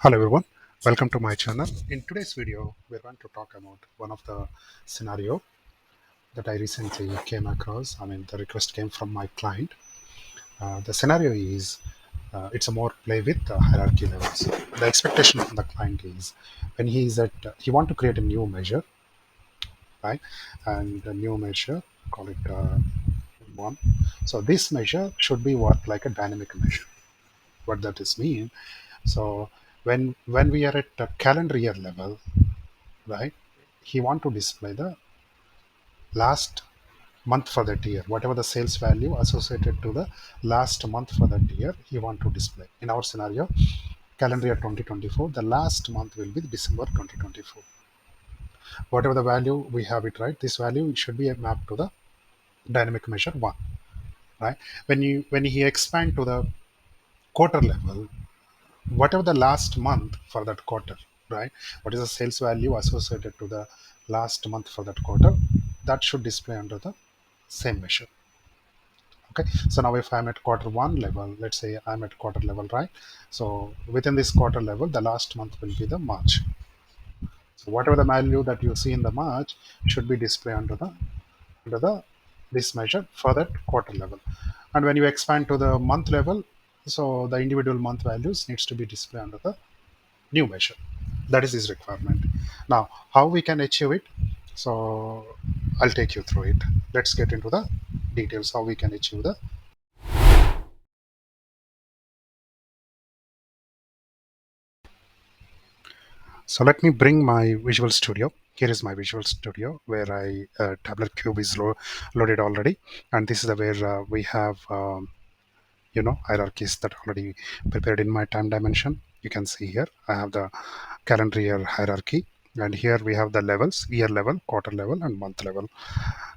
Hello everyone, welcome to my channel. In today's video, we're going to talk about one of the scenario that I recently came across. The request came from my client. The scenario is it's a more play with hierarchy levels. The expectation from the client is when he is at he want to create a new measure, right? And a new measure, call it one. So this measure should be work like a dynamic measure. What that is mean? So when we are at a calendar year level, right, he want to display the last month for that year, whatever the sales value associated to the last month for that year he want to display. In our scenario, calendar year 2024, the last month will be December 2024. Whatever the value we have it, right, this value should be mapped to the dynamic measure one, right? When he expand to the quarter level, whatever the last month for that quarter, right, what is the sales value associated to the last month for that quarter, that should display under the same measure. Okay, so now if I'm at quarter one level, let's say I'm at quarter level, right? So within this quarter level, the last month will be the March. So whatever the value that you see in the March should be displayed under the this measure for that quarter level. And when you expand to the month level, so the individual month values needs to be displayed under the new measure. That is his requirement. Now how we can achieve it, so I'll take you through it. Let's get into the details how we can achieve the. So let me bring my Visual Studio. Here is my Visual Studio where Tabular Cube is loaded already, and this is the where we have hierarchies that already prepared in my time dimension. You can see here I have the calendar year hierarchy, and here we have the levels: year level, quarter level, and month level.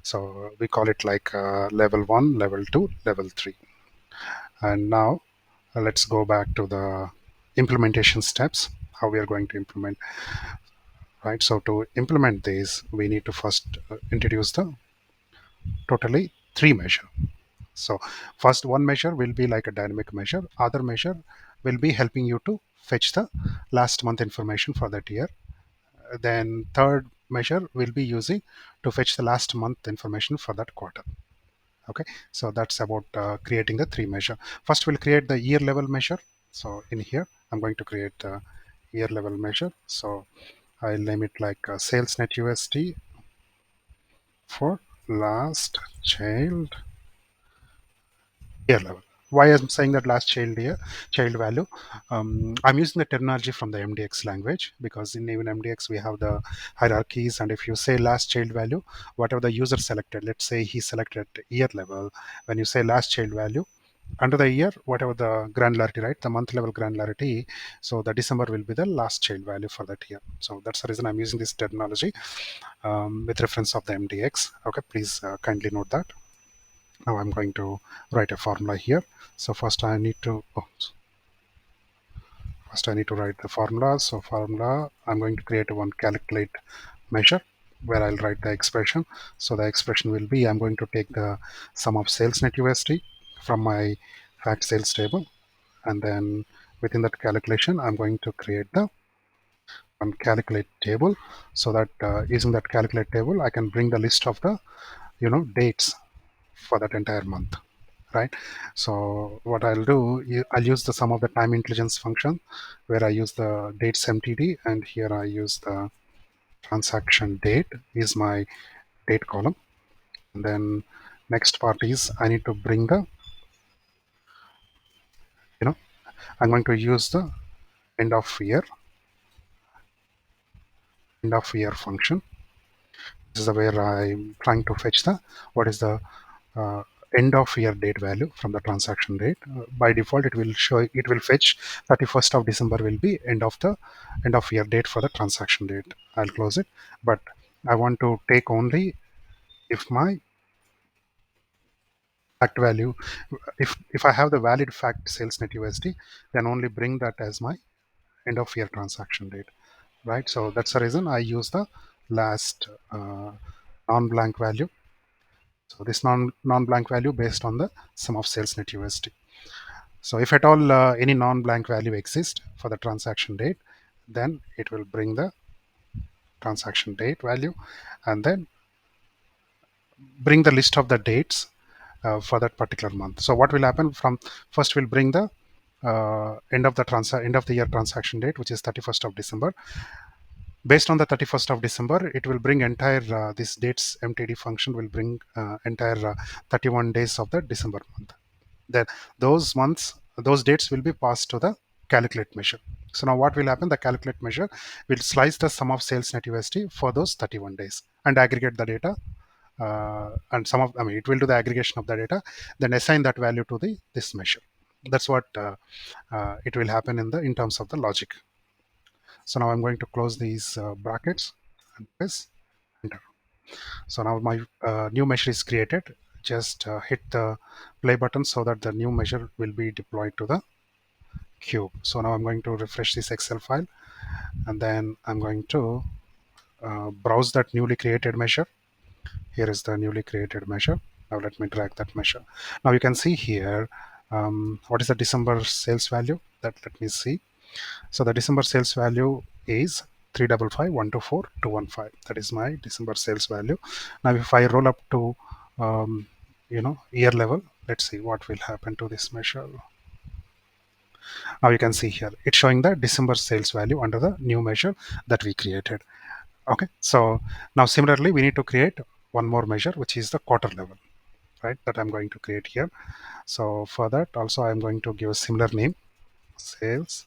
So we call it like level 1, level 2, level 3. And now let's go back to the implementation steps, how we are going to implement, right? So to implement this, we need to first introduce the totally three measure. So first one measure will be like a dynamic measure. Other measure will be helping you to fetch the last month information for that year. Then third measure will be using to fetch the last month information for that quarter. Okay, so that's about creating the three measure. First we'll create the year level measure. So in here I'm going to create the year level measure. So I'll name it like sales net USD for last child year level. Why I'm saying that last child year child value? I'm using the terminology from the MDX language, because in even MDX we have the hierarchies, and if you say last child value, whatever the user selected, let's say he selected year level, when you say last child value under the year, whatever the granularity, right, the month level granularity, so the December will be the last child value for that year. So that's the reason I'm using this terminology with reference of the MDX. Okay, please kindly note that. Now I'm going to write a formula here. So first I need to write the formula. So formula, I'm going to create one calculate measure where I'll write the expression. So the expression will be, I'm going to take the sum of sales net USD from my fact sales table, and then within that calculation I'm going to create the one calculate table, so that using that calculate table I can bring the list of the dates for that entire month, right? So what I'll do, I'll use the sum of the time intelligence function where I use the dates mtd, and here I use the transaction date is my date column. And then next part is I need to bring the I'm going to use the end of year function. This is where I'm trying to fetch the what is the uh, end of year date value from the transaction date. By default, it will fetch 31st of December will be end of year date for the transaction date. I'll close it, but I want to take only if my fact value, if I have the valid fact sales net USD, then only bring that as my end of year transaction date, right? So that's the reason I use the last non-blank value. So this non-blank value based on the sum of sales net USD. So if at all any non-blank value exists for the transaction date, then it will bring the transaction date value, and then bring the list of the dates for that particular month. So what will happen from first we'll bring the end of the year transaction date, which is 31st of December. Based on the 31st of December, it will bring entire this dates mtd function will bring entire 31 days of the December month. Then those dates will be passed to the calculate measure. So now what will happen? The calculate measure will slice the sum of sales net USD for those 31 days and aggregate the data. And it will do the aggregation of the data, then assign that value to the this measure. That's what it will happen in terms of the logic. So now I'm going to close these brackets and press enter. So now my new measure is created. Just hit the play button so that the new measure will be deployed to the cube. So now I'm going to refresh this Excel file, and then I'm going to browse that newly created measure. Here is the newly created measure. Now let me drag that measure. Now you can see here what is the December sales value. That let me see. So the December sales value is 355,124,215. That is my December sales value. Now if I roll up to year level, let's see what will happen to this measure. Now you can see here it's showing the December sales value under the new measure that we created. Okay, so now similarly we need to create one more measure, which is the quarter level, right, that I'm going to create here. So for that also I'm going to give a similar name, sales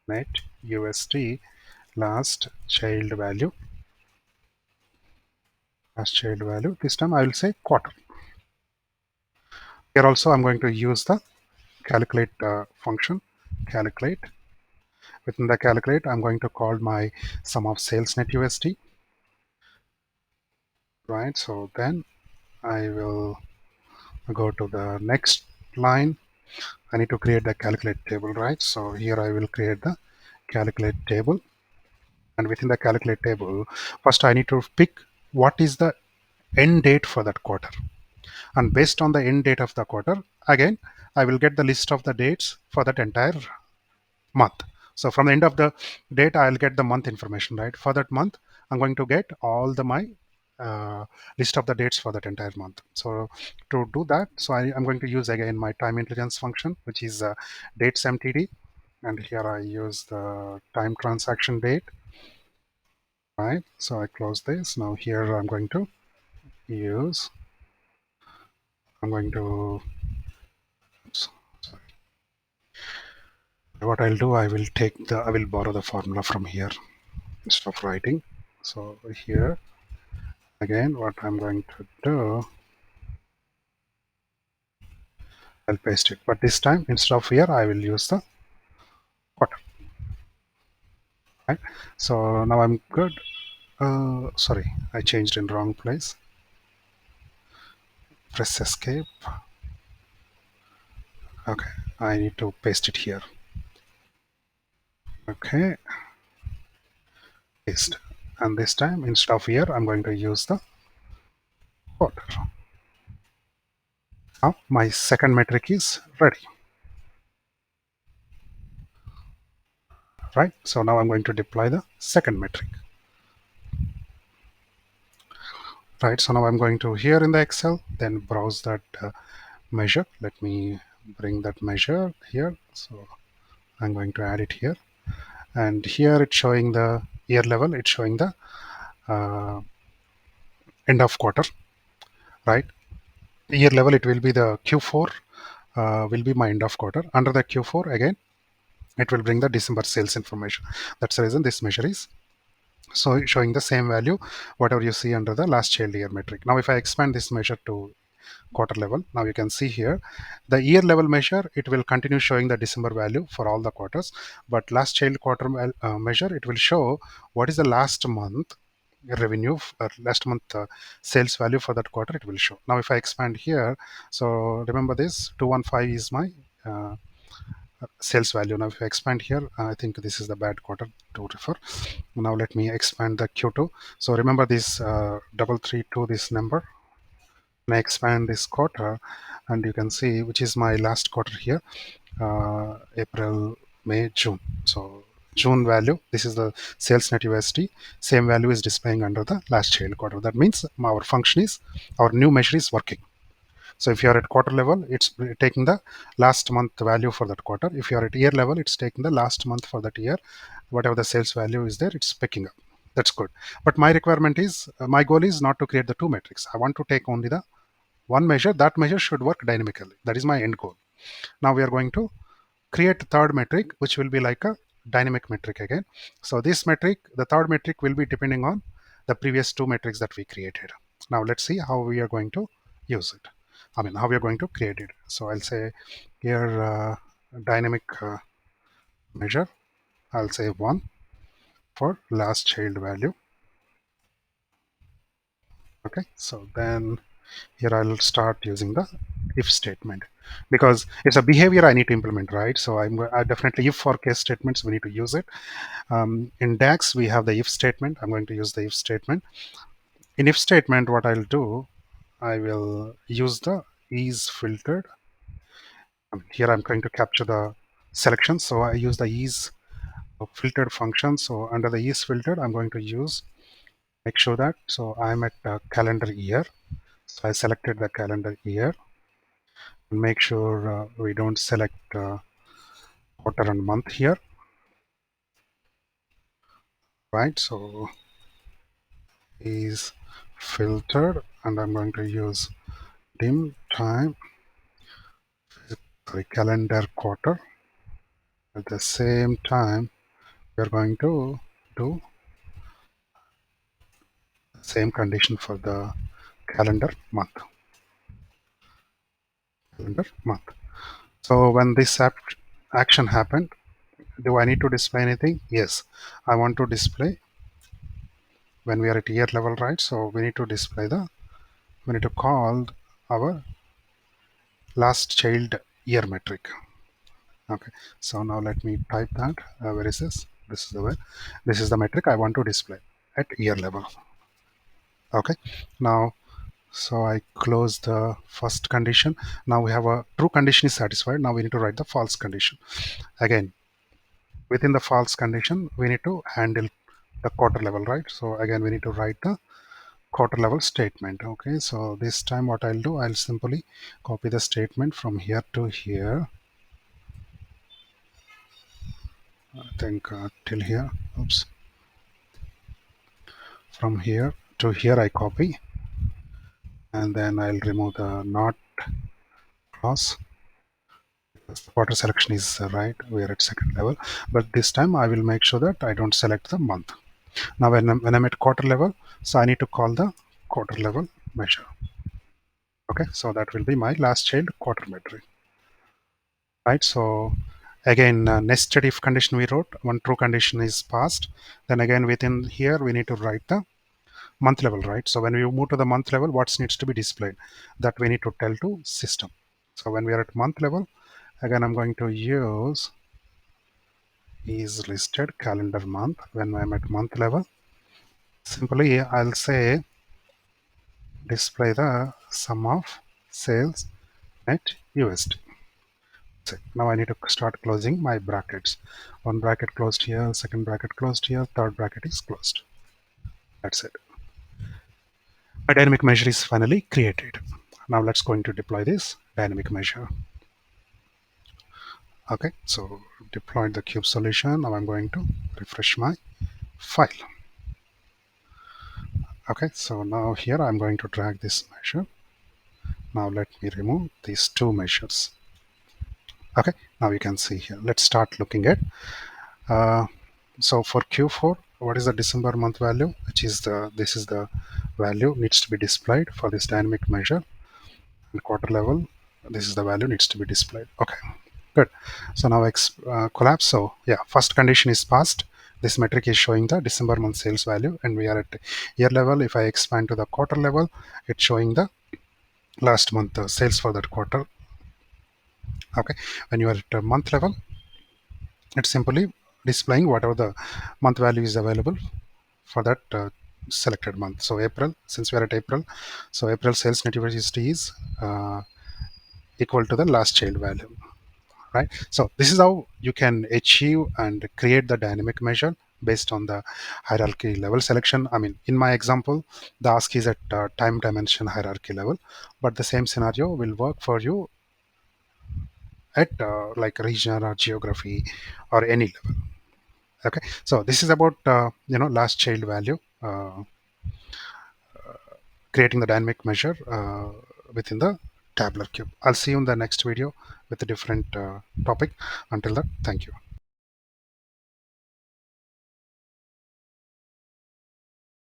net USD last child value. This time I will say quarter. Here also I'm going to use the calculate function. Calculate. Within the calculate, I'm going to call my sum of sales net USD. Right. So then I will go to the next line. I need to create the calculate table, right? So here I will create the calculate table. And within the calculate table, first I need to pick what is the end date for that quarter. And based on the end date of the quarter, again, I will get the list of the dates for that entire month. So from the end of the date, I'll get the month information, right? For that month, I'm going to get all my list of the dates for that entire month. So to do that, so I'm going to use again my time intelligence function, which is dates mtd. And here I use the time transaction date, right? So I close this. Now here I'm going to sorry. What I'll do, I will borrow the formula from here instead of writing. So here again, what I'm going to do, I'll paste it, but this time instead of here I will use the quarter, right? So now I'm good. Sorry, I changed in wrong place. Press escape. Okay, I need to paste it here. Okay, paste. And this time instead of here I'm going to use the quarter. Now my second metric is ready, right? So now I'm going to deploy the second metric, right? So now I'm going to here in the Excel, then browse that measure. Let me bring that measure here. So I'm going to add it here, and here it's showing the year level. It's showing the end of quarter, right? Year level, it will be the Q4 will be my end of quarter. Under the Q4 again, it will bring the December sales information. That's the reason this measure is so showing the same value whatever you see under the last child year metric. Now if I expand this measure to quarter level, now you can see here the year level measure, it will continue showing the December value for all the quarters, but last child quarter measure, it will show what is the last month revenue, last month sales value for that quarter. It will show. Now if I expand here, so remember this 215 is my sales value. Now if I expand here, I think this is the bad quarter to refer. Now let me expand the Q2. So remember this 332, this number. When I expand this quarter, and you can see which is my last quarter here. April, May, June. So June value, this is the sales net USD. Same value is displaying under the last child quarter. That means our function is, our new measure is working. So if you are at quarter level, it's taking the last month value for that quarter. If you are at year level, it's taking the last month for that year. Whatever the sales value is there, it's picking up. That's good. But my requirement is, my goal is not to create the two metrics. I want to take only the one measure. That measure should work dynamically. That is my end goal. Now we are going to create a third metric, which will be like a dynamic metric again. So this metric, the third metric, will be depending on the previous two metrics that we created. Now let's see how we are going to use it. I mean, how we are going to create it. So I'll say here dynamic measure. I'll say 1 for last child value. Okay, so then here I'll start using the if statement, because it's a behavior I need to implement, right? So I definitely, if for case statements, we need to use it. In DAX, we have the if statement. I'm going to use the if statement. In if statement, what I'll do, I will use the is filtered. Here I'm going to capture the selection. So I use the is filtered function. So under the is filtered, I'm going to use, make sure that, so I'm at calendar year. So I selected the calendar year. Make sure we don't select quarter and month here, right? So is filtered, and I'm going to use dim time, sorry, calendar quarter. At the same time, we are going to do the same condition for the calendar month. Calendar month. So when this action happened, do I need to display anything? Yes, I want to display when we are at year level, right? So we need to display the, we need to call our last child year metric. Okay, so now let me type that. Where is this? This is the way. This is the metric I want to display at year level. Okay, now, so I close the first condition. Now we have a true condition is satisfied. Now we need to write the false condition. Again, within the false condition, we need to handle the quarter level, right? So again, we need to write the quarter level statement. Okay, so this time what I'll do, I'll simply copy the statement from here to here. I think till here. Oops. From here to here I copy, and then I'll remove the not clause. Quarter selection is right, we are at second level, but this time I will make sure that I don't select the month. Now when I'm at quarter level, so I need to call the quarter level measure. Okay, so that will be my last child quarter metric, right? So again, nested if condition we wrote, one true condition is passed, then again within here we need to write the month level, right? So when we move to the month level, what needs to be displayed, that we need to tell to system. So when we are at month level, again I'm going to use is listed calendar month. When I'm at month level, simply I'll say display the sum of sales net USD. Now I need to start closing my brackets. One bracket closed here, second bracket closed here, third bracket is closed. That's it. My dynamic measure is finally created. Now let's go into deploy this dynamic measure. Okay, so deployed the cube solution. Now I'm going to refresh my file. Okay, so now here I'm going to drag this measure. Now let me remove these two measures. Okay, now you can see here. Let's start looking at. So for Q4, what is the December month value? Which is the, this is the value needs to be displayed for this dynamic measure. And quarter level, this is the value needs to be displayed. Okay, good. So now collapse. So yeah, first condition is passed. This metric is showing the December month sales value, and we are at year level. If I expand to the quarter level, it's showing the last month sales for that quarter. Okay, when you are at a month level, it's simply displaying whatever the month value is available for that selected month. So April, since we are at April, so April sales net USD is equal to the last child value. right? So this is how you can achieve and create the dynamic measure based on the hierarchy level selection. I mean, in my example, the ask is at time dimension hierarchy level, but the same scenario will work for you at like region or geography or any level. Okay, so this is about last child value, creating the dynamic measure within the tabular cube. I'll see you in the next video with a different topic. Until then, thank you.